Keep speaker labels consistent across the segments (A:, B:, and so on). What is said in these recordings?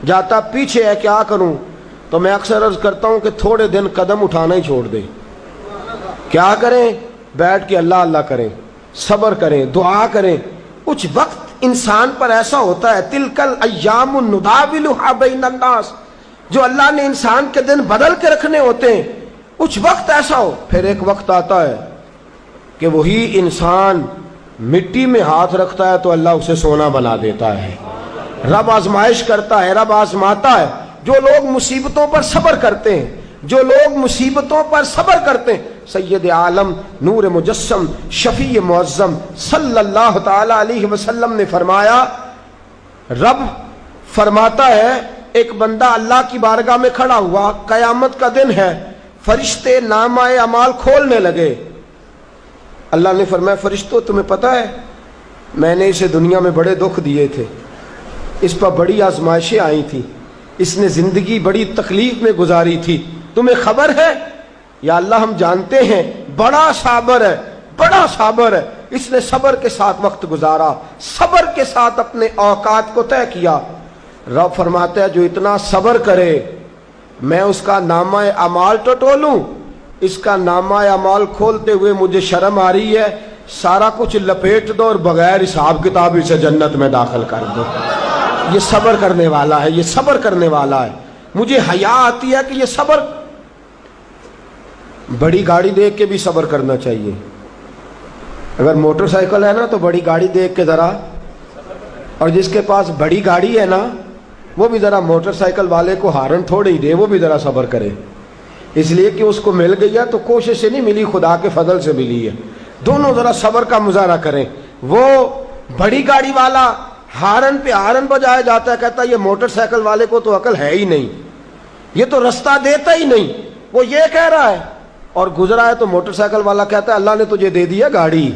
A: جاتا پیچھے ہے کیا کروں؟ تو میں اکثر عرض کرتا ہوں کہ تھوڑے دن قدم اٹھانا ہی چھوڑ دیں. کیا کریں؟ بیٹھ کے اللہ اللہ کریں، صبر کریں، دعا کریں. کچھ وقت انسان پر ایسا ہوتا ہے، تلکل ایام نداولھا بین الناس، جو اللہ نے انسان کے دن بدل کے رکھنے ہوتے ہیں. کچھ وقت ایسا ہو، پھر ایک وقت آتا ہے کہ وہی انسان مٹی میں ہاتھ رکھتا ہے تو اللہ اسے سونا بنا دیتا ہے. رب آزمائش کرتا ہے، رب آزماتا ہے. جو لوگ مصیبتوں پر صبر کرتے ہیں، جو لوگ مصیبتوں پر صبر کرتے ہیں، سید عالم نور مجسم شفیع معظم صلی اللہ تعالی علیہ وسلم نے فرمایا، رب فرماتا ہے ایک بندہ اللہ کی بارگاہ میں کھڑا ہوا، قیامت کا دن ہے، فرشتے نامہ اعمال کھولنے لگے. اللہ نے فرمایا فرشتوں تمہیں پتہ ہے میں نے اسے دنیا میں بڑے دکھ دیے تھے، اس پر بڑی آزمائشیں آئی تھیں، اس نے زندگی بڑی تکلیف میں گزاری تھی، تمہیں خبر ہے؟ یا اللہ ہم جانتے ہیں، بڑا صابر ہے، بڑا صابر ہے، اس نے صبر کے ساتھ وقت گزارا، صبر کے ساتھ اپنے اوقات کو طے کیا. رب فرماتا ہے جو اتنا صبر کرے میں اس کا نامہ اعمال ٹٹولوں. اس کا نامہ اعمال کھولتے ہوئے مجھے شرم آ رہی ہے، سارا کچھ لپیٹ دو اور بغیر حساب کتاب اسے جنت میں داخل کر دو. یہ صبر کرنے والا ہے، یہ صبر کرنے والا ہے. مجھے حیا آتی ہے کہ یہ صبر، بڑی گاڑی دیکھ کے بھی صبر کرنا چاہیے. اگر موٹر سائیکل ہے نا تو بڑی گاڑی دیکھ کے ذرا، اور جس کے پاس بڑی گاڑی ہے نا وہ بھی ذرا موٹر سائیکل والے کو ہارن تھوڑے ہی دے، وہ بھی ذرا صبر کرے، اس لیے کہ اس کو مل گئی ہے تو کوشش سے نہیں ملی، خدا کے فضل سے ملی ہے. دونوں ذرا صبر کا مظاہرہ کریں. وہ بڑی گاڑی والا ہارن پہ ہارن بجایا جاتا ہے، کہتا ہے یہ موٹر سائیکل والے کو تو عقل ہے ہی نہیں، یہ تو رستہ دیتا ہی نہیں، وہ یہ کہہ رہا ہے. اور گزرا ہے تو موٹر سائیکل والا کہتا ہے اللہ نے تجھے دے دیا گاڑی،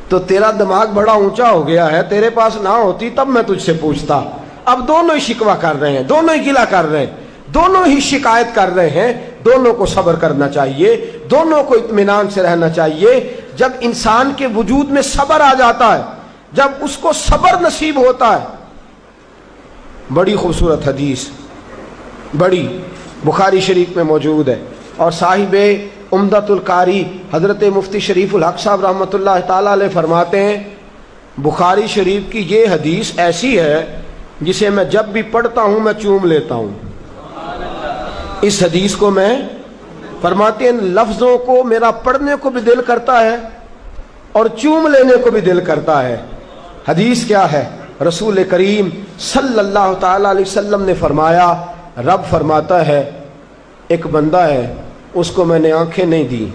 A: تو تیرا دماغ بڑا اونچا ہو گیا ہے، تیرے پاس نہ ہوتی تب میں تجھ سے پوچھتا. اب دونوں ہی شکوہ کر رہے ہیں، دونوں ہی گلہ کر رہے ہیں، دونوں ہی شکایت کر رہے ہیں. دونوں کو صبر کرنا چاہیے، دونوں کو اطمینان سے رہنا چاہیے. جب انسان کے وجود میں صبر آ جاتا ہے، جب اس کو صبر نصیب ہوتا ہے. بڑی خوبصورت حدیث، بڑی، بخاری شریف میں موجود ہے، اور صاحب عمدۃ القاری حضرت مفتی شریف الحق صاحب رحمۃ اللہ تعالی علیہ فرماتے ہیں بخاری شریف کی یہ حدیث ایسی ہے جسے میں جب بھی پڑھتا ہوں میں چوم لیتا ہوں. اس حدیث کو میں فرماتے ہیں لفظوں کو میرا پڑھنے کو بھی دل کرتا ہے اور چوم لینے کو بھی دل کرتا ہے. حدیث کیا ہے؟ رسول کریم صلی اللہ تعالی علیہ وسلم نے فرمایا، رب فرماتا ہے ایک بندہ ہے اس کو میں نے آنکھیں نہیں دی،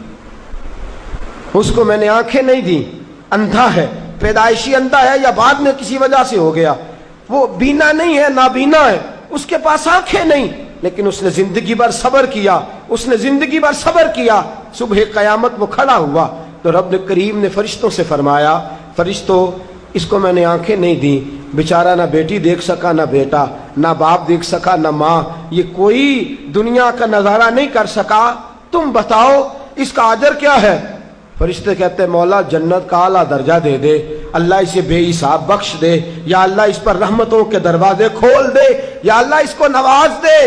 A: اس کو میں نے آنکھیں نہیں دی، اندھا ہے، پیدائشی اندھا ہے یا بعد میں کسی وجہ سے ہو گیا، وہ بینا نہیں ہے، نابینا ہے، اس کے پاس آنکھیں نہیں، لیکن اس نے زندگی بھر صبر کیا، اس نے زندگی بھر صبر کیا. صبح قیامت وہ کھڑا ہوا تو رب کریم نے فرشتوں سے فرمایا فرشتوں اس کو میں نے آنکھیں نہیں دی، بیچارہ نہ بیٹی دیکھ سکا نہ بیٹا، نہ باپ دیکھ سکا نہ ماں، یہ کوئی دنیا کا نظارہ نہیں کر سکا، تم بتاؤ اس کا اجر کیا ہے؟ فرشتے کہتے ہیں مولا جنت کا اعلیٰ درجہ دے دے، اللہ اسے بے حساب بخش دے، یا اللہ اس پر رحمتوں کے دروازے کھول دے، یا اللہ اس کو نواز دے.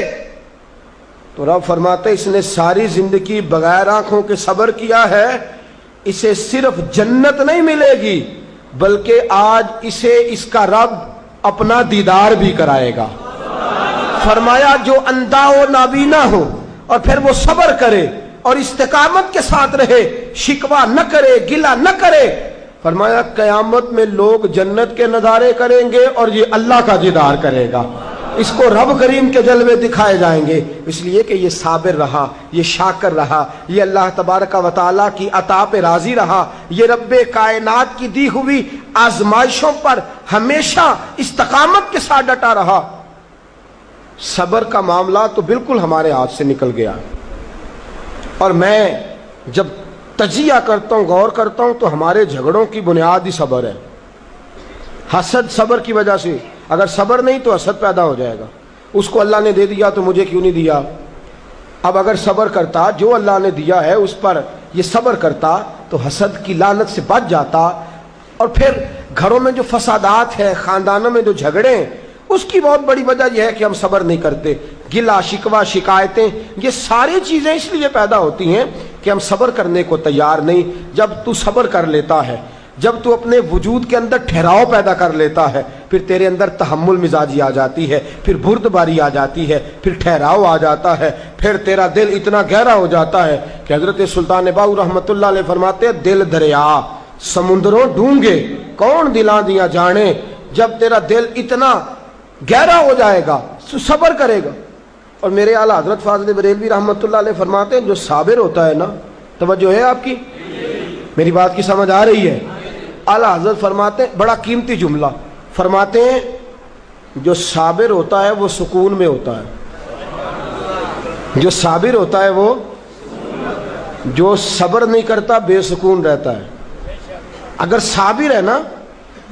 A: تو رب فرماتے اس نے ساری زندگی بغیر آنکھوں کے صبر کیا ہے، اسے صرف جنت نہیں ملے گی بلکہ آج اسے اس کا رب اپنا دیدار بھی کرائے گا. فرمایا جو اندھا ہو نابینا ہو اور پھر وہ صبر کرے اور استقامت کے ساتھ رہے، شکوہ نہ کرے، گلہ نہ کرے، فرمایا قیامت میں لوگ جنت کے نظارے کریں گے اور یہ اللہ کا دیدار کرے گا، اس کو رب کریم کے جلوے دکھائے جائیں گے. اس لیے کہ یہ صابر رہا، یہ شاکر رہا، یہ اللہ تبارک و تعالیٰ کی عطا پہ راضی رہا، یہ رب کائنات کی دی ہوئی آزمائشوں پر ہمیشہ استقامت کے ساتھ ڈٹا رہا. صبر کا معاملہ تو بالکل ہمارے ہاتھ سے نکل گیا. اور میں جب تجزیہ کرتا ہوں، غور کرتا ہوں تو ہمارے جھگڑوں کی بنیاد ہی صبر ہے. حسد صبر کی وجہ سے، اگر صبر نہیں تو حسد پیدا ہو جائے گا، اس کو اللہ نے دے دیا تو مجھے کیوں نہیں دیا. اب اگر صبر کرتا، جو اللہ نے دیا ہے اس پر یہ صبر کرتا تو حسد کی لعنت سے بچ جاتا. اور پھر گھروں میں جو فسادات ہیں، خاندانوں میں جو جھگڑے ہیں، اس کی بہت بڑی وجہ یہ ہے کہ ہم صبر نہیں کرتے. گلا شکوہ شکایتیں یہ ساری چیزیں اس لیے پیدا ہوتی ہیں کہ ہم صبر کرنے کو تیار نہیں. جب تو صبر کر لیتا ہے, جب تو اپنے وجود کے اندر ٹھہراؤ پیدا کر لیتا ہے, پھر تیرے اندر تحمل مزاجی آ جاتی ہے, پھر بردباری آ جاتی ہے, پھر ٹھہراؤ آ جاتا ہے, پھر تیرا دل اتنا گہرا ہو جاتا ہے کہ حضرت سلطان باؤ رحمت اللہ علیہ فرماتے ہیں دل دریا سمندروں ڈونگے کون دلاں دیا جانے. جب تیرا دل اتنا گہرا ہو جائے گا تو صبر کرے گا. اور میرے اعلیٰ حضرت فاضل بریلوی رحمت اللہ علیہ فرماتے ہیں جو صابر ہوتا ہے نا, توجہ ہے آپ کی, میری بات کی سمجھ آ رہی ہے؟ اعلیٰ حضرت فرماتے ہیں بڑا قیمتی جملہ, فرماتے ہیں جو صابر ہوتا ہے وہ سکون میں ہوتا ہے, جو صابر ہوتا ہے وہ, جو صبر نہیں کرتا بے سکون رہتا ہے. اگر صابر ہے نا,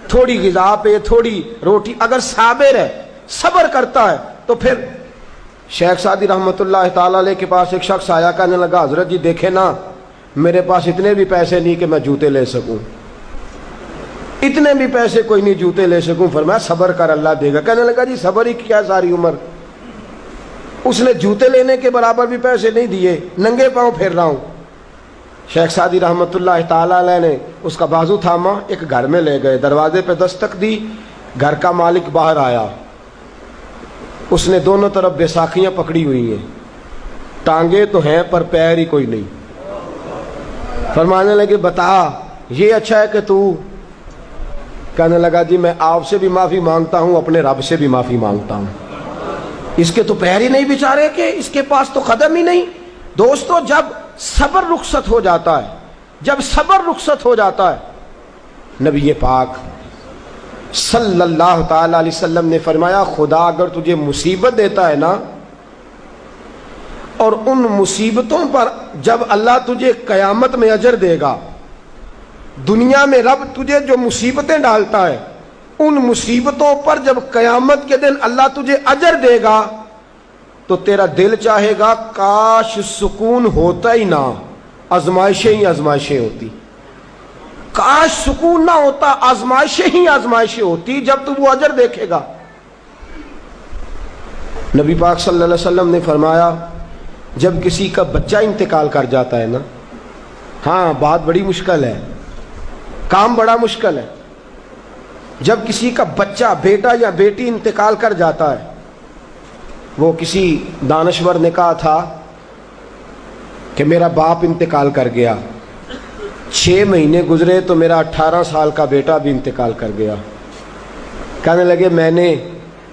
A: تھوڑی غذا پہ تھوڑی روٹی, اگر صابر ہے صبر کرتا ہے تو پھر شیخ سعدی رحمت اللہ تعالی علیہ کے پاس ایک شخص آیا, کہنے لگا حضرت جی دیکھیں نا میرے پاس اتنے بھی پیسے نہیں کہ میں جوتے لے سکوں, اتنے بھی پیسے کوئی نہیں جوتے لے سکوں. فرمایا صبر کر اللہ دے گا. کہنے لگا جی صبر ہی کیا ساری عمر, اس نے جوتے لینے کے برابر بھی پیسے نہیں دیے, ننگے پاؤں پھر رہا ہوں. شیخ سعدی رحمت اللہ تعالی علیہ نے اس کا بازو تھاما, ایک گھر میں لے گئے, دروازے پہ دستک دی, گھر کا مالک باہر آیا, اس نے دونوں طرف بیساکھیاں پکڑی ہوئی ہیں, ٹانگیں تو ہیں پر پیر ہی کوئی نہیں. فرمانے لگے بتا یہ اچھا ہے کہ تو, کہنے لگا جی میں آپ سے بھی معافی مانگتا ہوں, اپنے رب سے بھی معافی مانگتا ہوں, اس کے تو پیر ہی نہیں بیچارے کہ اس کے پاس تو قدم ہی نہیں. دوستو جب صبر رخصت ہو جاتا ہے, جب صبر رخصت ہو جاتا ہے, نبی پاک صلی اللہ تعالی علیہ وسلم نے فرمایا خدا اگر تجھے مصیبت دیتا ہے نا, اور ان مصیبتوں پر جب اللہ تجھے قیامت میں اجر دے گا, دنیا میں رب تجھے جو مصیبتیں ڈالتا ہے ان مصیبتوں پر جب قیامت کے دن اللہ تجھے اجر دے گا تو تیرا دل چاہے گا کاش سکون ہوتا ہی نہ, آزمائشیں ہی آزمائشیں ہوتی, کاش سکون نہ ہوتا, آزمائشیں ہی آزمائشیں ہوتی جب تو وہ اجر دیکھے گا. نبی پاک صلی اللہ علیہ وسلم نے فرمایا جب کسی کا بچہ انتقال کر جاتا ہے نا, ہاں بات بڑی مشکل ہے, کام بڑا مشکل ہے, جب کسی کا بچہ بیٹا یا بیٹی انتقال کر جاتا ہے, وہ کسی دانشور نے کہا تھا کہ میرا باپ انتقال کر گیا, 6 مہینے گزرے تو میرا 18 سال کا بیٹا بھی انتقال کر گیا. کہنے لگے میں نے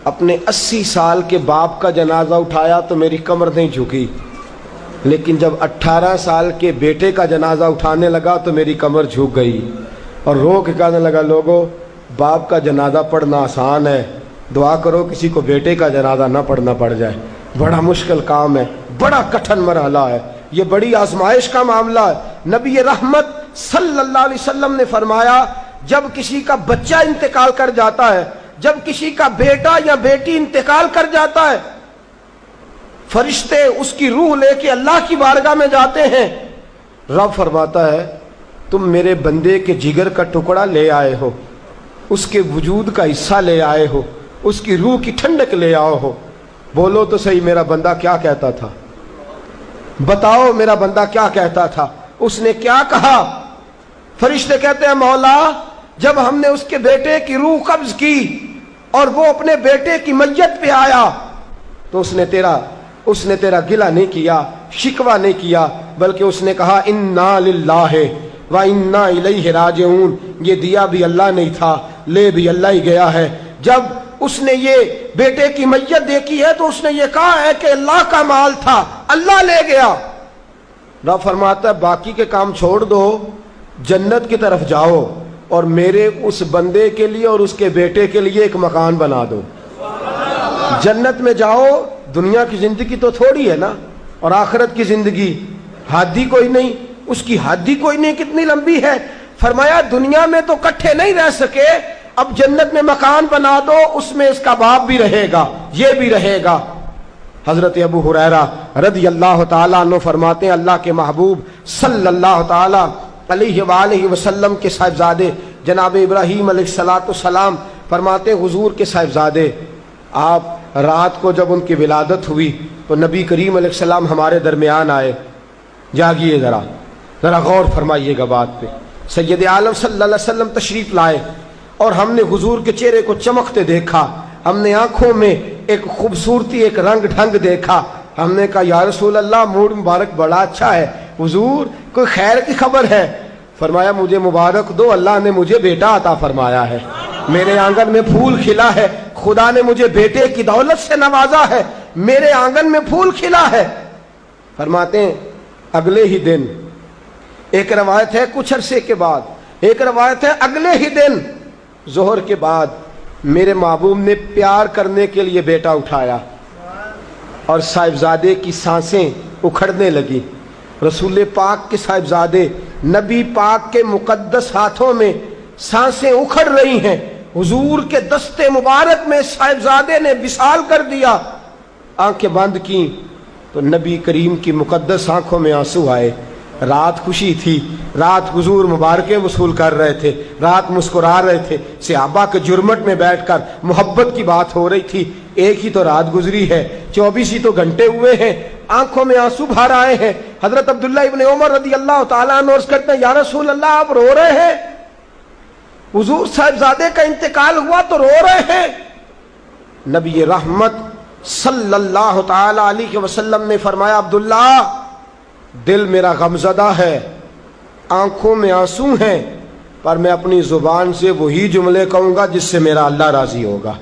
A: اپنے 80 سال کے باپ کا جنازہ اٹھایا تو میری کمر نہیں جھکی, لیکن جب 18 سال کے بیٹے کا جنازہ اٹھانے لگا تو میری کمر جھک گئی, اور رو کے کہنے لگا لوگوں باپ کا جنازہ پڑھنا آسان ہے, دعا کرو کسی کو بیٹے کا جنازہ نہ پڑھنا پڑ جائے, بڑا مشکل کام ہے, بڑا کٹھن مرحلہ ہے, یہ بڑی آزمائش کا معاملہ ہے. نبی رحمت صلی اللہ علیہ وسلم نے فرمایا جب کسی کا بچہ انتقال کر جاتا ہے, جب کسی کا بیٹا یا بیٹی انتقال کر جاتا ہے, فرشتے اس کی روح لے کے اللہ کی بارگاہ میں جاتے ہیں. رب فرماتا ہے تم میرے بندے کے جگر کا ٹکڑا لے آئے ہو, اس کے وجود کا حصہ لے آئے ہو, اس کی روح کی ٹھنڈک لے آؤ ہو. بولو تو صحیح میرا بندہ کیا کہتا تھا, بتاؤ میرا بندہ کیا کہتا تھا, اس نے کیا کہا؟ فرشتے کہتے ہیں مولا جب ہم نے اس کے بیٹے کی روح قبض کی اور وہ اپنے بیٹے کی میت پہ آیا تو اس نے تیرا گلہ نہیں کیا, شکوہ نہیں کیا, بلکہ اس نے کہا انا للہ و انا الیہ راجعون, یہ دیا بھی اللہ نہیں تھا, لے بھی اللہ ہی گیا ہے. جب اس نے یہ بیٹے کی میت دیکھی ہے تو اس نے یہ کہا ہے کہ اللہ کا مال تھا, اللہ لے گیا. رب فرماتا ہے باقی کے کام چھوڑ دو, جنت کی طرف جاؤ اور میرے اس بندے کے لیے اور اس کے بیٹے کے لیے ایک مکان بنا دو. جنت میں جاؤ, دنیا کی زندگی تو تھوڑی ہے نا, اور آخرت کی زندگی حد ہی کوئی نہیں, اس کی حد ہی کوئی نہیں, کتنی لمبی ہے. فرمایا دنیا میں تو کٹھے نہیں رہ سکے, اب جنت میں مکان بنا دو, اس میں اس کا باپ بھی رہے گا, یہ بھی رہے گا. حضرت ابو ہریرہ رضی اللہ تعالیٰ عنہ فرماتے ہیں اللہ کے محبوب صلی اللہ تعالیٰ علیہ وآلہ وسلم کے صاحبزادے جناب ابراہیم علیہ السلام فرماتے ہیں حضور کے صاحبزادے آپ رات کو جب ان کی ولادت ہوئی تو نبی کریم علیہ السلام ہمارے درمیان آئے. جاگیے ذرا غور فرمائیے گا بات پہ. سید عالم صلی اللہ علیہ وسلم تشریف لائے اور ہم نے حضور کے چہرے کو چمکتے دیکھا. ہم نے آنکھوں میں ایک خوبصورتی، ایک رنگ ڈھنگ دیکھا. ہم نے کہا یا رسول اللہ موڈ مبارک بڑا اچھا ہے، حضور کوئی خیر کی خبر ہے؟ فرمایا مجھے مبارک دو، اللہ نے مجھے بیٹا عطا فرمایا ہے، میرے آنگن میں پھول کھلا ہے، خدا نے مجھے بیٹے کی دولت سے نوازا ہے، میرے آنگن میں پھول کھلا ہے. فرماتے ہیں اگلے ہی دن، ایک روایت ہے کچھ عرصے کے بعد، ایک روایت ہے اگلے ہی دن ظہر کے بعد میرے محبوب نے پیار کرنے کے لیے بیٹا اٹھایا اور صاحبزادے کی سانسیں اکھڑنے لگی. رسول پاک کے صاحبزادے نبی پاک کے مقدس ہاتھوں میں سانسیں اکھڑ رہی ہیں. حضور کے دستے مبارک میں صاحبزادے نے وصال کر دیا. آنکھیں بند کی تو نبی کریم کی مقدس آنکھوں میں آنسو آئے. رات خوشی تھی، رات حضور مبارکیں وصول کر رہے تھے، رات مسکرا رہے تھے، صحابہ کے جرمٹ میں بیٹھ کر محبت کی بات ہو رہی تھی. ایک ہی تو رات گزری ہے، 24 ہی تو گھنٹے ہوئے ہیں، آنکھوں میں آنسو بھر آئے ہیں. حضرت عبداللہ ابن عمر رضی اللہ تعالیٰ عنہ عرض کرتے ہیں یا رسول اللہ آپ رو رہے ہیں؟ حضور صاحبزادے کا انتقال ہوا تو رو رہے ہیں. نبی رحمت صلی اللہ تعالی علیہ وسلم نے فرمایا عبداللہ دل میرا غمزدہ ہے، آنکھوں میں آنسو ہیں، پر میں اپنی زبان سے وہی جملے کہوں گا جس سے میرا اللہ راضی ہوگا.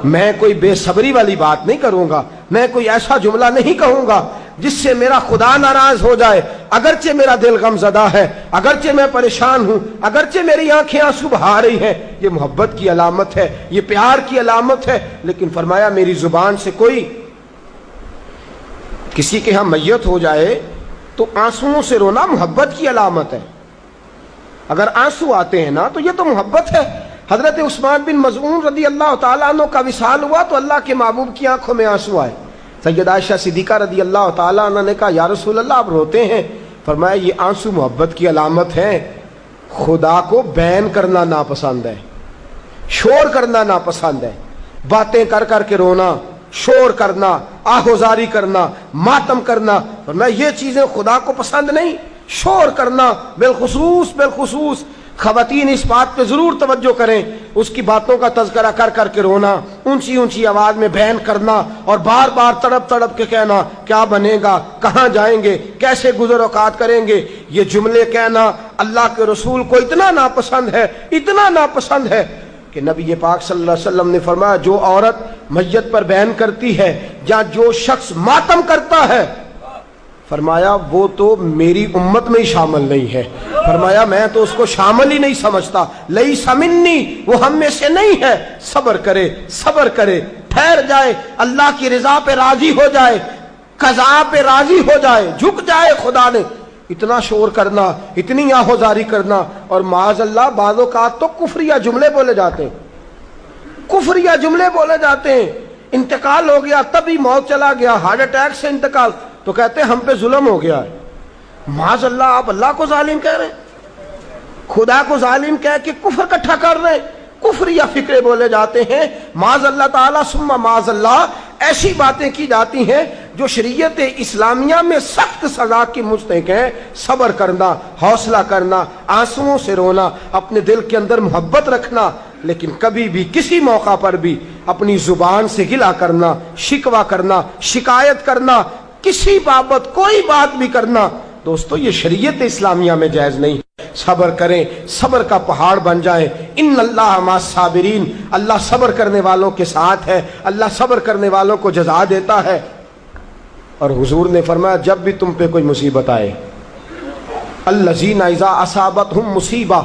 A: میں کوئی بے صبری والی بات نہیں کروں گا، میں کوئی ایسا جملہ نہیں کہوں گا جس سے میرا خدا ناراض ہو جائے. اگرچہ میرا دل غمزدہ ہے، اگرچہ میں پریشان ہوں، اگرچہ میری آنکھیں آنسو بہا رہی ہیں، یہ محبت کی علامت ہے، یہ پیار کی علامت ہے. لیکن فرمایا میری زبان سے کوئی کسی کے ہاں میت ہو جائے تو آنسوؤں سے رونا محبت کی علامت ہے. اگر آنسو آتے ہیں نا تو یہ تو محبت ہے. حضرت عثمان بن مظعون رضی اللہ تعالیٰ عنہ کا وصال ہوا تو اللہ کے محبوب کی آنکھوں میں آنسو آئے. سیدہ عائشہ صدیقہ رضی اللہ تعالیٰ عنہ نے کہا یا رسول اللہ آپ روتے ہیں؟ فرمایا یہ آنسو محبت کی علامت ہے. خدا کو بین کرنا ناپسند ہے، شور کرنا ناپسند ہے، باتیں کر کر کے رونا، شور کرنا، آہوزاری کرنا، ماتم کرنا، فرمایا یہ چیزیں خدا کو پسند نہیں. شور کرنا، بالخصوص خواتین اس بات پہ ضرور توجہ کریں، اس کی باتوں کا تذکرہ کر کر کے رونا، اونچی اونچی آواز میں بیان کرنا اور بار بار تڑپ تڑپ کے کہنا کیا بنے گا، کہاں جائیں گے، کیسے گزر اوقات کریں گے، یہ جملے کہنا اللہ کے رسول کو اتنا ناپسند ہے، اتنا ناپسند ہے کہ نبی پاک صلی اللہ علیہ وسلم نے فرمایا جو عورت میت پر بیان کرتی ہے یا جو شخص ماتم کرتا ہے، فرمایا وہ تو میری امت میں ہی شامل نہیں ہے. فرمایا میں تو اس کو شامل ہی نہیں سمجھتا. لیس منی، وہ ہم میں سے نہیں ہے. صبر کرے، ٹھہر جائے، اللہ کی رضا پہ راضی ہو جائے، قضا پہ راضی ہو جائے، جھک جائے خدا نے. اتنا شور کرنا، اتنی آہوزاری کرنا، اور معاذ اللہ بعض اوقات تو کفریہ جملے بولے جاتے ہیں، کفریہ جملے بولے جاتے ہیں. انتقال ہو گیا، تبھی موت چلا گیا، ہارٹ اٹیک سے انتقال، تو کہتے ہیں ہم پہ ظلم ہو گیا ہے. معاذ اللہ آپ اللہ کو ظالم کہہ رہے ہیں، خدا کو ظالم کہہ کے کفر اکٹھا کر رہے ہیں. کفریہ فکرے بولے جاتے ہیں، معاذ اللہ تعالیٰ ثم معاذ اللہ ایسی باتیں کی جاتی ہیں جو شریعت اسلامیہ میں سخت سزا کی مستحق ہیں. صبر کرنا، حوصلہ کرنا، آنسوؤں سے رونا، اپنے دل کے اندر محبت رکھنا، لیکن کبھی بھی کسی موقع پر بھی اپنی زبان سے گلہ کرنا، شکوہ کرنا، شکایت کرنا، کسی بابت کوئی بات بھی کرنا، دوستو یہ شریعت اسلامیہ میں جائز نہیں. صبر کریں، صبر کا پہاڑ بن جائیں. ان اللہ مع الصابرین، اللہ صبر کرنے والوں کے ساتھ ہے، اللہ صبر کرنے والوں کو جزا دیتا ہے. اور حضور نے فرمایا جب بھی تم پہ کوئی مصیبت آئے، الذین اذا اصابتہم مصیبہ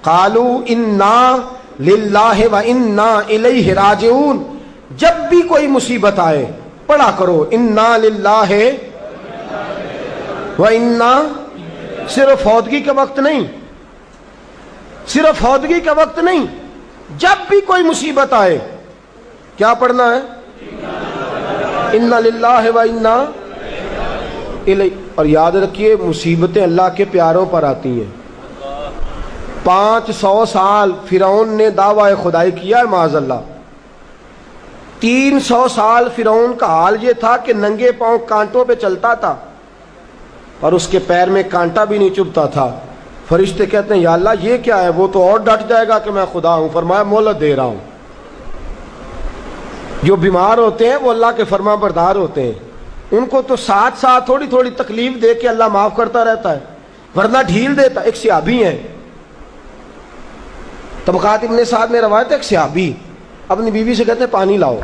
A: قالوا انا للہ و انا الیہ راجعون، جب بھی کوئی مصیبت آئے پڑھا کرو انا للہ و انا، صرف فوتگی کے وقت نہیں، صرف فوتگی کے وقت نہیں، جب بھی کوئی مصیبت آئے کیا پڑھنا ہے؟ انا للہ و انا الیہ. اور یاد رکھیے مصیبتیں اللہ کے پیاروں پر آتی ہیں. 500 سال فرعون نے دعویٰ خدائی کیا ہے معاذ اللہ، 300 سال فرعون کا حال یہ تھا کہ ننگے پاؤں کانٹوں پہ چلتا تھا اور اس کے پیر میں کانٹا بھی نہیں چبھتا تھا. فرشتے کہتے ہیں یا اللہ یہ کیا ہے؟ وہ تو اور ڈٹ جائے گا کہ میں خدا ہوں. فرمایا مہلت دے رہا ہوں. جو بیمار ہوتے ہیں وہ اللہ کے فرما بردار ہوتے ہیں, ان کو تو ساتھ ساتھ تھوڑی تھوڑی تکلیف دے کے اللہ معاف کرتا رہتا ہے, ورنہ ڈھیل دیتا. ایک صحابی ہیں, طبقات ابن سعد میں روایت ہے, ایک صحابی اپنی بیوی سے کہتے ہیں پانی لاؤ.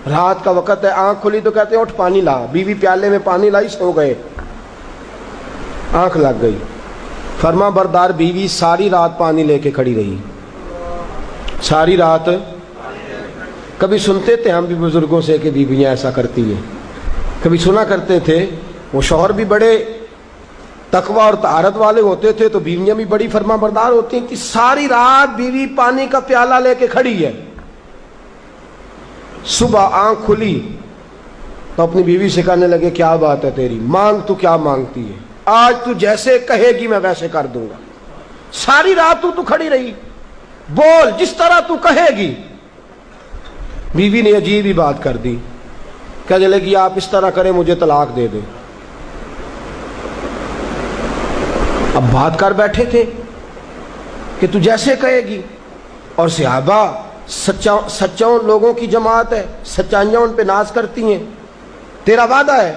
A: رات کا وقت ہے, آنکھ کھلی تو کہتے ہیں اٹھ پانی لا. بیوی پیالے میں پانی لائی, سو گئے, آنکھ لگ گئی. فرما بردار بیوی ساری رات پانی لے کے کھڑی رہی, ساری رات. کبھی سنتے تھے ہم بھی بزرگوں سے کہ بیویاں ایسا کرتی ہیں, کبھی سنا کرتے تھے. وہ شوہر بھی بڑے تقوی اور طہارت والے ہوتے تھے تو بیویاں بھی بڑی فرما بردار ہوتی ہیں کہ ساری رات بیوی پانی کا پیالہ لے کے کھڑی ہے. صبح آنکھ کھلی تو اپنی بیوی سے کہنے لگے کیا بات ہے تیری, مانگ تو کیا مانگتی ہے, آج تو جیسے کہے گی میں ویسے کر دوں گا. ساری رات تو کھڑی رہی, بول جس طرح تو کہے گی. بیوی نے عجیب ہی بات کر دی, کہنے لگی آپ اس طرح کریں مجھے طلاق دے دیں. اب بات کر بیٹھے تھے کہ تو جیسے کہے گی, اور صحابہ سچاؤں لوگوں کی جماعت ہے, سچائیاں ان پہ ناز کرتی ہیں. تیرا وعدہ ہے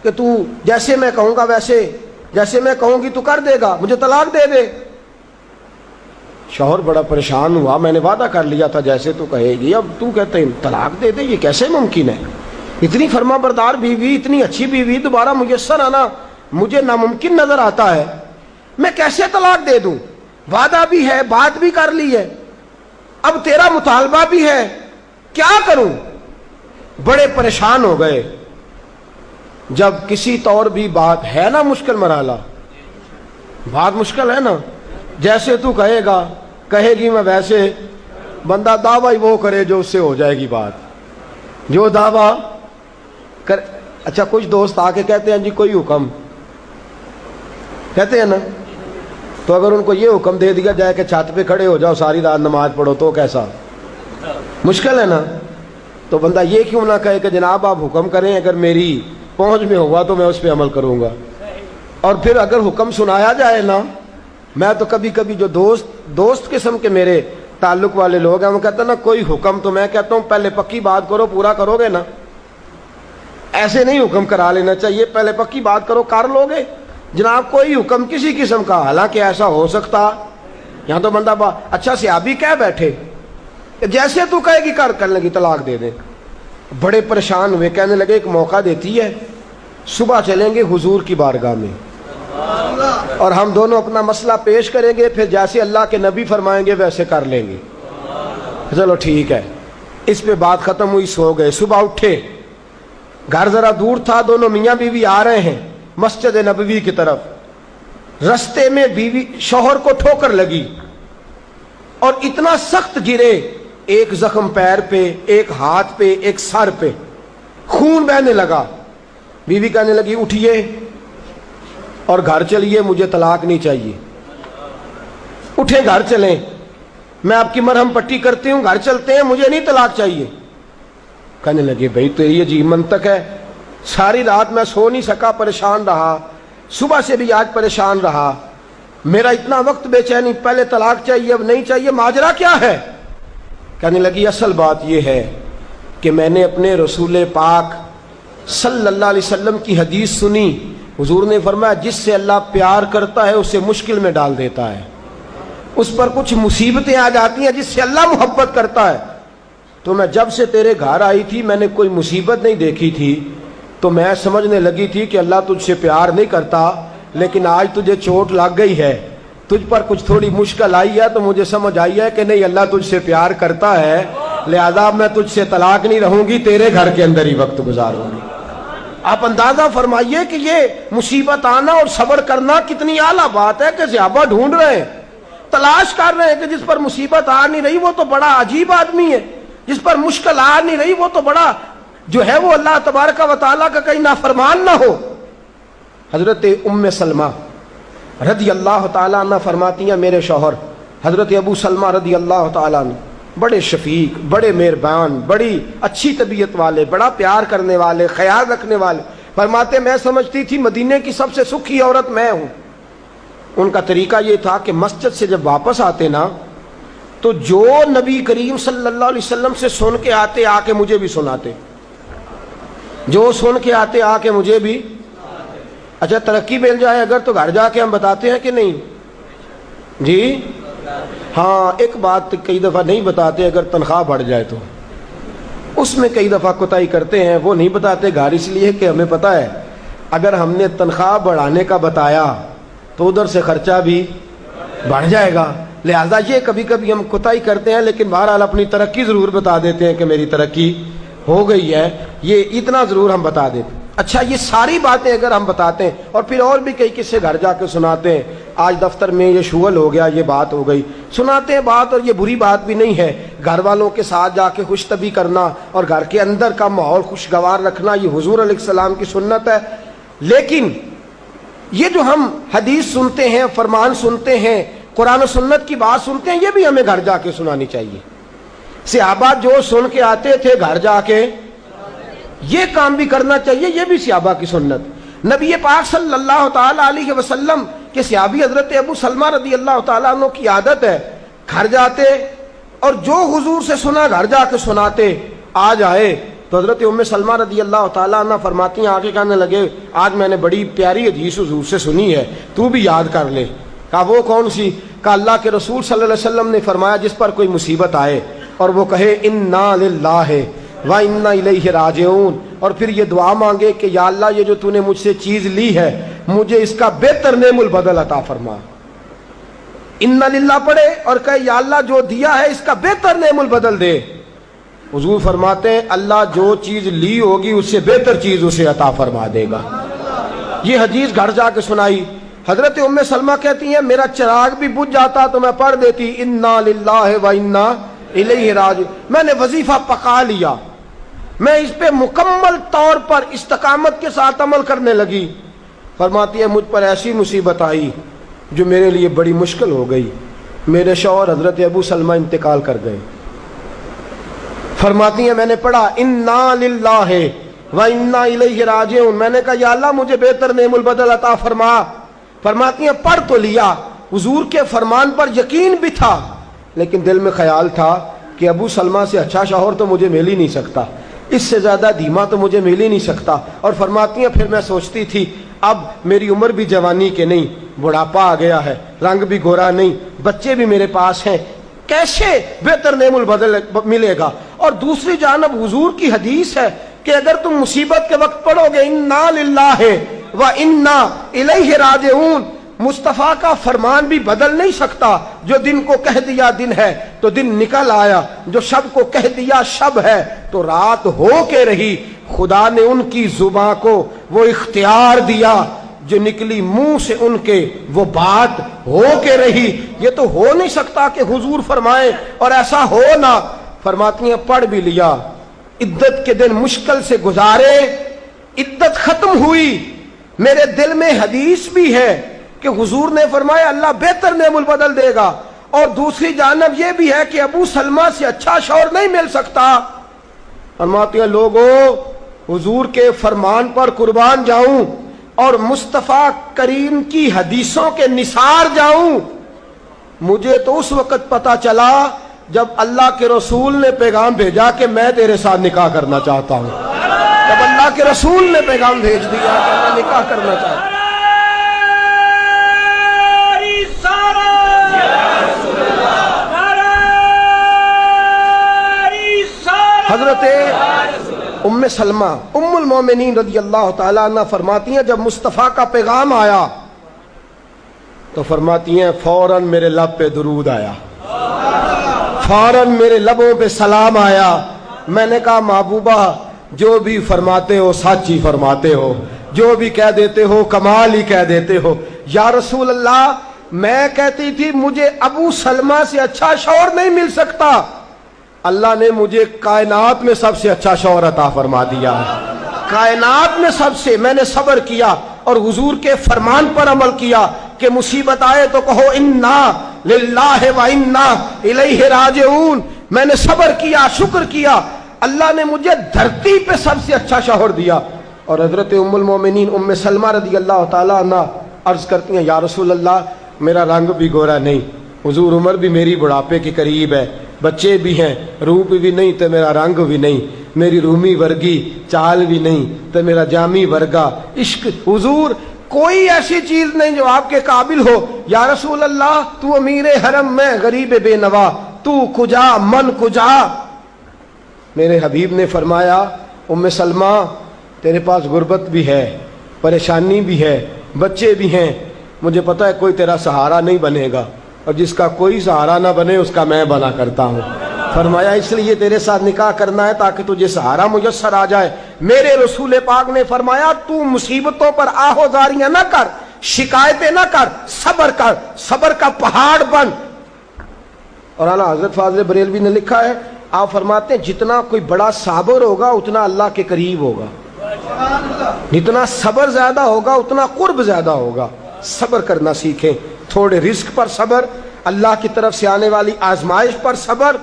A: کہ تو جیسے میں کہوں گا ویسے, جیسے میں کہوں گی تو کر دے گا, مجھے طلاق دے دے. شوہر بڑا پریشان ہوا, میں نے وعدہ کر لیا تھا جیسے تو کہے گی, اب تو کہتے ہیں طلاق دے دے, یہ کیسے ممکن ہے؟ اتنی فرما بردار بیوی, اتنی اچھی بیوی دوبارہ میسر آنا مجھے ناممکن نظر آتا ہے. میں کیسے طلاق دے دوں؟ وعدہ بھی ہے, بات بھی کر لی ہے, اب تیرا مطالبہ بھی ہے, کیا کروں؟ بڑے پریشان ہو گئے. جب کسی طور بھی بات ہے نا مشکل مرحلہ, بات مشکل ہے نا, جیسے تو کہے گا, کہے گی میں ویسے, بندہ دعویٰ وہ کرے جو اس سے ہو جائے گی بات, جو دعویٰ کر. اچھا کچھ دوست آ کے کہتے ہیں جی کوئی حکم, کہتے ہیں نا, تو اگر ان کو یہ حکم دے دیا جائے کہ چھت پہ کھڑے ہو جاؤ ساری رات نماز پڑھو تو کیسا مشکل ہے نا. تو بندہ یہ کیوں نہ کہے کہ جناب آپ حکم کریں, اگر میری پہنچ میں ہوا تو میں اس پہ عمل کروں گا. اور پھر اگر حکم سنایا جائے نا, میں تو کبھی کبھی جو دوست قسم کے میرے تعلق والے لوگ ہیں وہ کہتے ہیں نا کوئی حکم, تو میں کہتا ہوں پہلے پکی بات کرو, پورا کرو گے نا. ایسے نہیں حکم کرا لینا چاہیے, پہلے پکی بات کرو, کر لو گے جناب کوئی حکم کسی قسم کا. حالانکہ ایسا ہو سکتا, یہاں تو بندہ اچھا صحابی کہہ بیٹھے جیسے تو کہے گی کر لگی طلاق دے دیں. بڑے پریشان ہوئے, کہنے لگے ایک موقع دیتی ہے, صبح چلیں گے حضور کی بارگاہ میں اور ہم دونوں اپنا مسئلہ پیش کریں گے, پھر جیسے اللہ کے نبی فرمائیں گے ویسے کر لیں گے. چلو ٹھیک ہے. اس پہ بات ختم ہوئی, سو گئے. صبح اٹھے, گھر ذرا دور تھا, دونوں میاں بیوی آ رہے ہیں مسجد نبوی کی طرف. رستے میں بیوی شوہر کو ٹھوکر لگی اور اتنا سخت گرے, ایک زخم پیر پہ, ایک ہاتھ پہ, ایک سر پہ, خون بہنے لگا. بیوی کہنے لگی اٹھیے اور گھر چلیے, مجھے طلاق نہیں چاہیے. اٹھے, گھر چلیں, میں آپ کی مرہم پٹی کرتی ہوں, گھر چلتے ہیں, مجھے نہیں طلاق چاہیے. کہنے لگے بھائی تیری عجیب منطق ہے, ساری رات میں سو نہیں سکا, پریشان رہا, صبح سے بھی آج پریشان رہا, میرا اتنا وقت بے چینی, پہلے طلاق چاہیے اب نہیں چاہیے, ماجرا کیا ہے؟ کہنے لگی اصل بات یہ ہے کہ میں نے اپنے رسول پاک صلی اللہ علیہ وسلم کی حدیث سنی. حضور نے فرمایا جس سے اللہ پیار کرتا ہے اسے مشکل میں ڈال دیتا ہے, اس پر کچھ مصیبتیں آ جاتی ہیں جس سے اللہ محبت کرتا ہے. تو میں جب سے تیرے گھر آئی تھی میں نے کوئی مصیبت نہیں دیکھی تھی, تو میں سمجھنے لگی تھی کہ اللہ تجھ سے پیار نہیں کرتا, لیکن آج تجھے چوٹ لگ گئی ہے, تجھ پر کچھ تھوڑی مشکل آئی ہے, تو مجھے سمجھ آئی ہے کہ نہیں اللہ تجھ سے پیار کرتا ہے, لہذا میں تجھ سے طلاق نہیں رہوں گی, تیرے گھر کے اندر ہی وقت گزاروں گی. آپ اندازہ فرمائیے کہ یہ مصیبت آنا اور صبر کرنا کتنی اعلیٰ بات ہے کہ صحابہ ڈھونڈ رہے ہیں, تلاش کر رہے ہیں کہ جس پر مصیبت آ نہیں رہی وہ تو بڑا عجیب آدمی ہے, جس پر مشکل آ نہیں رہی وہ تو بڑا جو ہے وہ اللہ تبارک و تعالیٰ کا کہیں نافرمان نہ ہو. حضرت ام سلمہ رضی اللہ تعالیٰ عنہ فرماتی ہیں میرے شوہر حضرت ابو سلمہ رضی اللہ تعالیٰ عنہ بڑے شفیق، بڑے مہربان، بڑی اچھی طبیعت والے، بڑا پیار کرنے والے، خیال رکھنے والے. فرماتے میں سمجھتی تھی مدینے کی سب سے سکھی عورت میں ہوں. ان کا طریقہ یہ تھا کہ مسجد سے جب واپس آتے نا تو جو نبی کریم صلی اللہ علیہ وسلم سے سن کے آتے آ کے مجھے بھی سناتے، جو سن کے آتے آ کے مجھے بھی. اچھا ترقی مل جائے اگر تو گھر جا کے ہم بتاتے ہیں کہ نہیں جی؟ ہاں ایک بات کئی دفعہ نہیں بتاتے، اگر تنخواہ بڑھ جائے تو اس میں کئی دفعہ کوتاہی کرتے ہیں. وہ نہیں بتاتے گھر اس لیے کہ ہمیں پتہ ہے اگر ہم نے تنخواہ بڑھانے کا بتایا تو ادھر سے خرچہ بھی بڑھ جائے گا، لہذا یہ کبھی کبھی ہم کوتاہی کرتے ہیں. لیکن بہرحال اپنی ترقی ضرور بتا دیتے ہیں کہ میری ترقی ہو گئی ہے، یہ اتنا ضرور ہم بتا دیتے ہیں. اچھا یہ ساری باتیں اگر ہم بتاتے ہیں اور پھر اور بھی کئی قصے گھر جا کے سناتے ہیں، آج دفتر میں یہ شغل ہو گیا، یہ بات ہو گئی، سناتے ہیں بات. اور یہ بری بات بھی نہیں ہے، گھر والوں کے ساتھ جا کے خوش طبی کرنا اور گھر کے اندر کا ماحول خوشگوار رکھنا یہ حضور علیہ السلام کی سنت ہے. لیکن یہ جو ہم حدیث سنتے ہیں، فرمان سنتے ہیں، قرآن و سنت کی بات سنتے ہیں، یہ بھی ہمیں گھر جا کے سنانی چاہیے. صحابہ جو سن کے آتے تھے گھر جا کے یہ کام بھی کرنا چاہیے، یہ بھی صحابہ کی سنت. نبی پاک صلی اللہ تعالی علیہ وسلم کے صحابی حضرت ابو سلمہ رضی اللہ تعالیٰ عنہ کی عادت ہے گھر جاتے اور جو حضور سے سنا گھر جا کے سناتے. آج آئے تو حضرت ام سلمہ رضی اللہ تعالیٰ عنہ فرماتی ہیں، آگے کہنے لگے آج میں نے بڑی پیاری حدیث حضور سے سنی ہے، تو بھی یاد کر لے. کہا وہ کون سی؟ کہا اللہ کے رسول صلی اللہ علیہ وسلم نے فرمایا جس پر کوئی مصیبت آئے اور وہ کہے انا للہ وَإِنَّا إِلَيْهِ رَاجِعُونَ، اور پھر یہ دعا مانگے کہ یا اللہ یہ جو تو نے مجھ سے چیز لی ہے مجھے اس کا بہتر نعم البدل عطا فرما. اِنَّا لِلَّهِ پڑھے اور کہے یا اللہ جو دیا ہے اس کا بہتر نعم البدل دے. حضور فرماتے ہیں اللہ جو چیز لی ہوگی اس سے بہتر چیز اسے عطا فرما دے گا. یہ حدیث گھر جا کے سنائی. حضرت ام سلمہ کہتی ہیں میرا چراغ بھی بجھ جاتا تو میں پڑھ دیتی اِنَّا لِلَّهِ وَإِنَّا إِلَيْهِ رَاجِعُونَ. میں نے وظیفہ پکا لیا، میں اس پہ مکمل طور پر استقامت کے ساتھ عمل کرنے لگی. فرماتی ہے مجھ پر ایسی مصیبت آئی جو میرے لیے بڑی مشکل ہو گئی. میرے شوہر حضرت ابو سلمہ انتقال کر گئے. فرماتی ہیں میں نے پڑھا انا للہ وانا الیہ راجعون. میں نے کہا یا اللہ مجھے بہتر نعم البدل عطا فرما. فرماتی ہیں پڑھ تو لیا، حضور کے فرمان پر یقین بھی تھا، لیکن دل میں خیال تھا کہ ابو سلمہ سے اچھا شوہر تو مجھے مل ہی نہیں سکتا، اس سے زیادہ دھیما تو مجھے مل ہی نہیں سکتا. اور فرماتی ہیں پھر میں سوچتی تھی اب میری عمر بھی جوانی کے نہیں، بڑھاپا آ گیا ہے، رنگ بھی گورا نہیں، بچے بھی میرے پاس ہیں، کیسے بہتر نعم البدل ملے گا. اور دوسری جانب حضور کی حدیث ہے کہ اگر تم مصیبت کے وقت پڑھو گے انا للہ وانا الیہ راجعون، مصطفیٰ کا فرمان بھی بدل نہیں سکتا. جو دن کو کہہ دیا دن ہے تو دن نکل آیا، جو شب کو کہہ دیا شب ہے تو رات ہو کے رہی. خدا نے ان کی زباں کو وہ اختیار دیا جو نکلی منہ سے ان کے وہ بات ہو کے رہی. یہ تو ہو نہیں سکتا کہ حضور فرمائے اور ایسا ہو نہ. فرماتی ہیں پڑھ بھی لیا، عدت کے دن مشکل سے گزارے، عدت ختم ہوئی، میرے دل میں حدیث بھی ہے کہ حضور نے فرمایا اللہ بہتر نعم البدل دے گا. اور دوسری جانب یہ بھی ہے کہ ابو سلمہ سے اچھا شوہر نہیں مل سکتا. فرماتی ہیں لوگوں حضور کے فرمان پر قربان جاؤں اور مصطفیٰ کریم کی حدیثوں کے نثار جاؤں. مجھے تو اس وقت پتا چلا جب اللہ کے رسول نے پیغام بھیجا کہ میں تیرے ساتھ نکاح کرنا چاہتا ہوں. جب اللہ کے رسول نے پیغام بھیج دیا کہ میں نکاح کرنا چاہتا ہوں. حضرت ام سلمہ ام المومنین رضی اللہ تعالیٰ عنہ فرماتی ہیں جب مصطفیٰ کا پیغام آیا تو فرماتی ہیں فوراً میرے لب پہ درود آیا، فوراً میرے لبوں پہ سلام آیا. میں نے کہا محبوبہ جو بھی فرماتے ہو سچ ہی فرماتے ہو، جو بھی کہہ دیتے ہو کمال ہی کہہ دیتے ہو. یا رسول اللہ میں کہتی تھی مجھے ابو سلمہ سے اچھا شوہر نہیں مل سکتا، اللہ نے مجھے کائنات میں سب سے اچھا شوہر عطا فرما دیا. کائنات میں سب سے میں نے صبر کیا اور حضور کے فرمان پر عمل کیا کہ مصیبت آئے تو کہو انا للہ و انا الیہ راجعون. میں نے صبر کیا, شکر کیا, اللہ نے مجھے دھرتی پہ سب سے اچھا شوہر دیا. اور حضرت ام المومنین ام سلمہ رضی اللہ تعالیٰ عنہ عرض کرتی ہیں, یا رسول اللہ میرا رنگ بھی گورا نہیں, حضور عمر بھی میری بڑھاپے کے قریب ہے, بچے بھی ہیں, روپ بھی نہیں تو میرا رنگ بھی نہیں, میری رومی ورگی چال بھی نہیں تو میرا جامی ورگا عشق, حضور کوئی ایسی چیز نہیں جو آپ کے قابل ہو. یا رسول اللہ تو امیر حرم, میں غریب بے نوا, تو کجا من کجا. میرے حبیب نے فرمایا, ام سلمہ تیرے پاس غربت بھی ہے, پریشانی بھی ہے, بچے بھی ہیں, مجھے پتا ہے کوئی تیرا سہارا نہیں بنے گا, اور جس کا کوئی سہارا نہ بنے اس کا میں بنا کرتا ہوں. فرمایا اس لیے تیرے ساتھ نکاح کرنا ہے تاکہ تجھے سہارا میسر آ جائے. میرے رسول پاک نے فرمایا تو مصیبتوں پر آہوزاریاں نہ کر, شکایتیں نہ کر, صبر کر, صبر کا پہاڑ بن. اور اعلیٰ حضرت فاضل بریلوی نے لکھا ہے, آپ فرماتے ہیں جتنا کوئی بڑا صابر ہوگا اتنا اللہ کے قریب ہوگا, جتنا صبر زیادہ ہوگا اتنا قرب زیادہ ہوگا. صبر کرنا سیکھیں, تھوڑے رزق پر صبر, اللہ کی طرف سے آنے والی آزمائش پر صبر.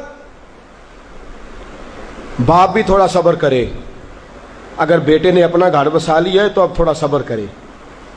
A: باپ بھی تھوڑا صبر کرے, اگر بیٹے نے اپنا گھر بسا لیا ہے تو اب تھوڑا صبر کرے,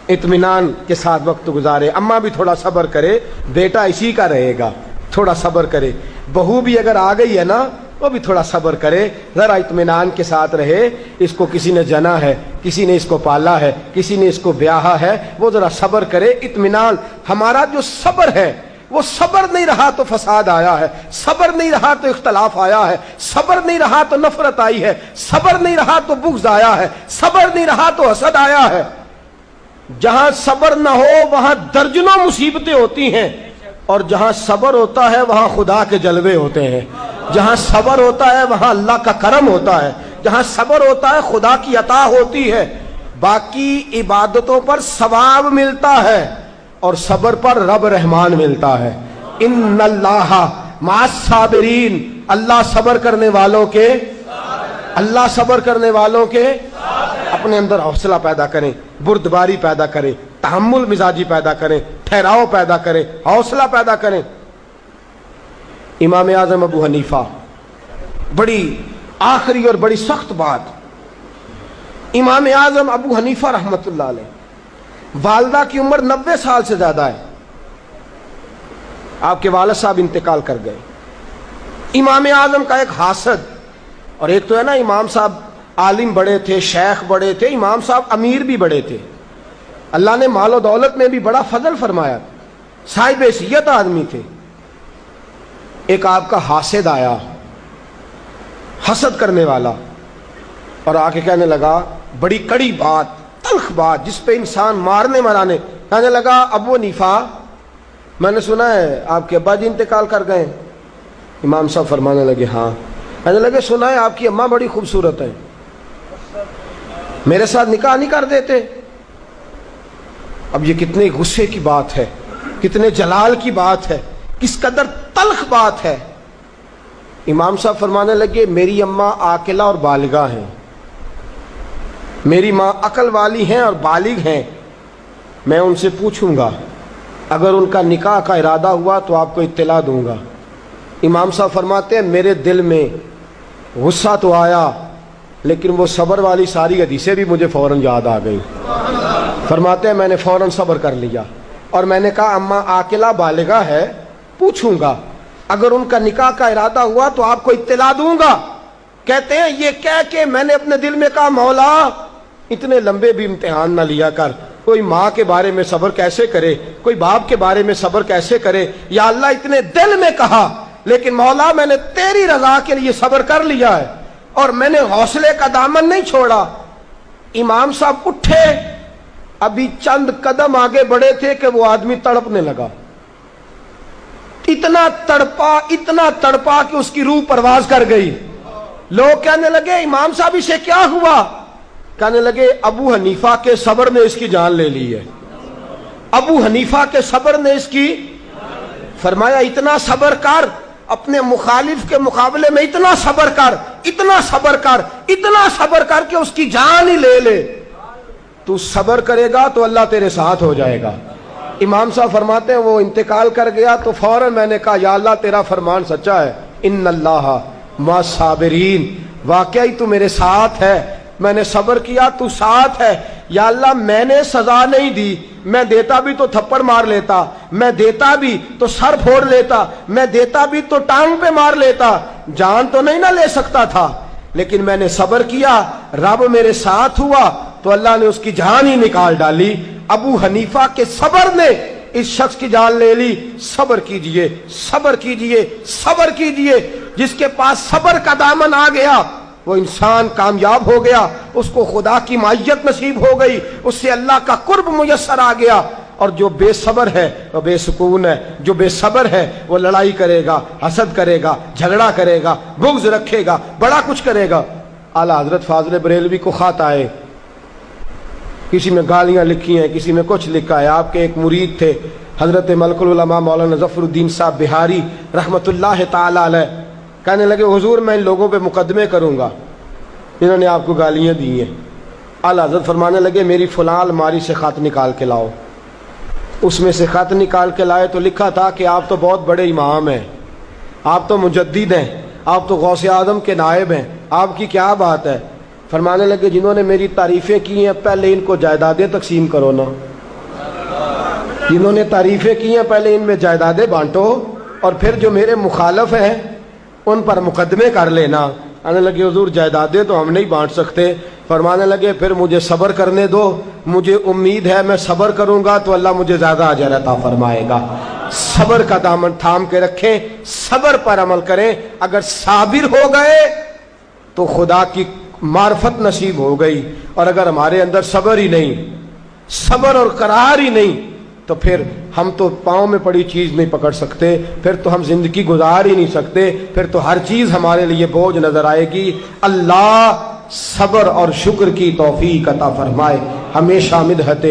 A: اطمینان کے ساتھ وقت گزارے. اماں بھی تھوڑا صبر کرے, بیٹا اسی کا رہے گا, تھوڑا صبر کرے. بہو بھی اگر آ گئی ہے نا وہ بھی تھوڑا صبر کرے, ذرا اطمینان کے ساتھ رہے. اس کو کسی نے جنا ہے, کسی نے اس کو پالا ہے, کسی نے اس کو بیاہا ہے, وہ ذرا صبر کرے. اطمینان. ہمارا جو صبر ہے وہ صبر نہیں رہا تو فساد آیا ہے, صبر نہیں رہا تو اختلاف آیا ہے, صبر نہیں رہا تو نفرت آئی ہے, صبر نہیں رہا تو بغض آیا ہے, صبر نہیں رہا تو حسد آیا ہے. جہاں صبر نہ ہو وہاں درجنوں مصیبتیں ہوتی ہیں, اور جہاں صبر ہوتا ہے وہاں خدا کے جلوے ہوتے ہیں. جہاں صبر ہوتا ہے وہاں اللہ کا کرم ہوتا ہے, جہاں صبر ہوتا ہے خدا کی عطا ہوتی ہے. باقی عبادتوں پر ثواب ملتا ہے اور صبر پر رب رحمان ملتا ہے. ان اللہ مع الصابرین, اللہ صبر کرنے والوں کے, اللہ صبر کرنے والوں کے. اپنے اندر حوصلہ پیدا کریں, بردباری پیدا کریں, تحمل مزاجی پیدا کریں, ٹھہراؤ پیدا کریں, حوصلہ پیدا کریں. امام اعظم ابو حنیفہ, بڑی آخری اور بڑی سخت بات, امام اعظم ابو حنیفہ رحمت اللہ علیہ, والدہ کی عمر 90 سال سے زیادہ ہے. آپ کے والد صاحب انتقال کر گئے. امام اعظم کا ایک حاسد, اور ایک تو ہے نا امام صاحب عالم بڑے تھے, شیخ بڑے تھے, امام صاحب امیر بھی بڑے تھے, اللہ نے مال و دولت میں بھی بڑا فضل فرمایا, صاحب حیثیت آدمی تھے. ایک آپ کا حاسد آیا, حسد کرنے والا, اور آ کے کہنے لگا بڑی کڑی بات, تلخ بات جس پہ انسان مارنے مرانے, کہنے لگا ابو حنیفہ میں نے سنا ہے آپ کے ابا جی انتقال کر گئے. امام صاحب فرمانے لگے ہاں. کہنے لگے سنا ہے آپ کی اماں بڑی خوبصورت ہے, میرے ساتھ نکاح نہیں کر دیتے. اب یہ کتنے غصے کی بات ہے, کتنے جلال کی بات ہے, کس قدر تلخ بات ہے. امام صاحب فرمانے لگے میری اماں عاقلہ اور بالغہ ہیں, میری ماں عقل والی ہیں اور بالغ ہیں, میں ان سے پوچھوں گا, اگر ان کا نکاح کا ارادہ ہوا تو آپ کو اطلاع دوں گا. امام صاحب فرماتے ہیں میرے دل میں غصہ تو آیا لیکن وہ صبر والی ساری حدیثیں بھی مجھے فوراً یاد آ گئی. فرماتے ہیں میں نے فوراً صبر کر لیا اور میں نے کہا اماں عاقلہ بالغہ ہے, پوچھوں گا, اگر ان کا نکاح کا ارادہ ہوا تو آپ کو اطلاع دوں گا. کہتے ہیں یہ کہہ کے میں نے اپنے دل میں کہا مولا اتنے لمبے بھی امتحان نہ لیا کر, کوئی ماں کے بارے میں صبر کیسے کرے, کوئی باپ کے بارے میں صبر کیسے کرے. یا اللہ اتنے دل میں کہا لیکن مولا میں نے تیری رضا کے لیے صبر کر لیا ہے اور میں نے حوصلے کا دامن نہیں چھوڑا. امام صاحب اٹھے, ابھی چند قدم آگے بڑھے تھے کہ وہ آدمی تڑپنے لگا. اتنا تڑپا کہ اس کی روح پرواز کر گئی. لوگ کہنے لگے امام صاحب اسے کیا ہوا؟ کہنے لگے ابو حنیفہ کے صبر نے اس کی جان لے لی ہے. ابو حنیفہ کے صبر نے اس کی. فرمایا اتنا صبر کر, اپنے مخالف کے مقابلے میں اتنا صبر کر, اتنا صبر کر, اتنا صبر کر کہ اس کی جان ہی لے لے. تو صبر کرے گا تو اللہ تیرے ساتھ ہو جائے گا. امام صاحب فرماتے ہیں وہ انتقال کر گیا تو فوراً میں نے کہا یا اللہ تیرا فرمان سچا ہے, ان اللہ مع الصابرین، واقعی تو میرے ساتھ ہے، میں نے صبر کیا تو ساتھ ہے۔ یا اللہ میں نے سزا نہیں دی، میں دیتا بھی تو تھپڑ مار لیتا، میں دیتا بھی تو سر پھوڑ لیتا، میں دیتا بھی تو ٹانگ پہ مار لیتا، جان تو نہیں نہ لے سکتا تھا، لیکن میں نے صبر کیا، رب میرے ساتھ ہوا تو اللہ نے اس کی جان ہی نکال ڈالی۔ ابو حنیفہ کے صبر نے اس شخص کی جان لے لی۔ صبر کیجئے، صبر کیجئے، صبر کیجئے، جس کے پاس صبر کا دامن آ گیا وہ انسان کامیاب ہو گیا، اس کو خدا کی معیت نصیب ہو گئی، اس سے اللہ کا قرب میسر آ گیا۔ اور جو بے صبر ہے وہ بے سکون ہے، جو بے صبر ہے وہ لڑائی کرے گا، حسد کرے گا، جھگڑا کرے گا، بغض رکھے گا، بڑا کچھ کرے گا۔ اعلیٰ حضرت فاضل بریلوی کو خط آئے، کسی میں گالیاں لکھی ہیں، کسی میں کچھ لکھا ہے۔ آپ کے ایک مرید تھے حضرت ملک العلماء مولانا ظفر الدین صاحب بہاری رحمۃ اللہ تعالی علیہ، کہنے لگے حضور میں ان لوگوں پہ مقدمے کروں گا، انہوں نے آپ کو گالیاں دی ہیں۔ اعلیٰ حضرت فرمانے لگے میری فلاں الماری سے خط نکال کے لاؤ۔ اس میں سے خط نکال کے لائے تو لکھا تھا کہ آپ تو بہت بڑے امام ہیں، آپ تو مجدد ہیں، آپ تو غوث اعظم کے نائب ہیں، آپ کی کیا بات ہے؟ فرمانے لگے جنہوں نے میری تعریفیں کی ہیں پہلے ان کو جائیدادیں تقسیم کرو نا، جنہوں نے تعریفیں کی ہیں پہلے ان میں جائیدادیں بانٹو، اور پھر جو میرے مخالف ہیں ان پر مقدمے کر لینا۔ آنے لگے حضور جائیدادیں تو ہم نہیں بانٹ سکتے۔ فرمانے لگے پھر مجھے صبر کرنے دو، مجھے امید ہے میں صبر کروں گا تو اللہ مجھے زیادہ اجر عطا فرمائے گا۔ صبر کا دامن تھام کے رکھیں، صبر پر عمل کریں، اگر صابر ہو گئے تو خدا کی معرفت نصیب ہو گئی، اور اگر ہمارے اندر صبر ہی نہیں، صبر اور قرار ہی نہیں، تو پھر ہم تو پاؤں میں پڑی چیز نہیں پکڑ سکتے، پھر تو ہم زندگی گزار ہی نہیں سکتے، پھر تو ہر چیز ہمارے لیے بوجھ نظر آئے گی۔ اللہ صبر اور شکر کی توفیق عطا فرمائے، ہمیشہ مدحت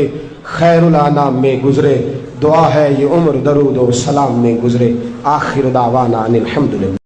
A: خیر الانام میں گزرے، دعا ہے یہ عمر درود و سلام میں گزرے۔ آخر دعوانا ان الحمدللہ۔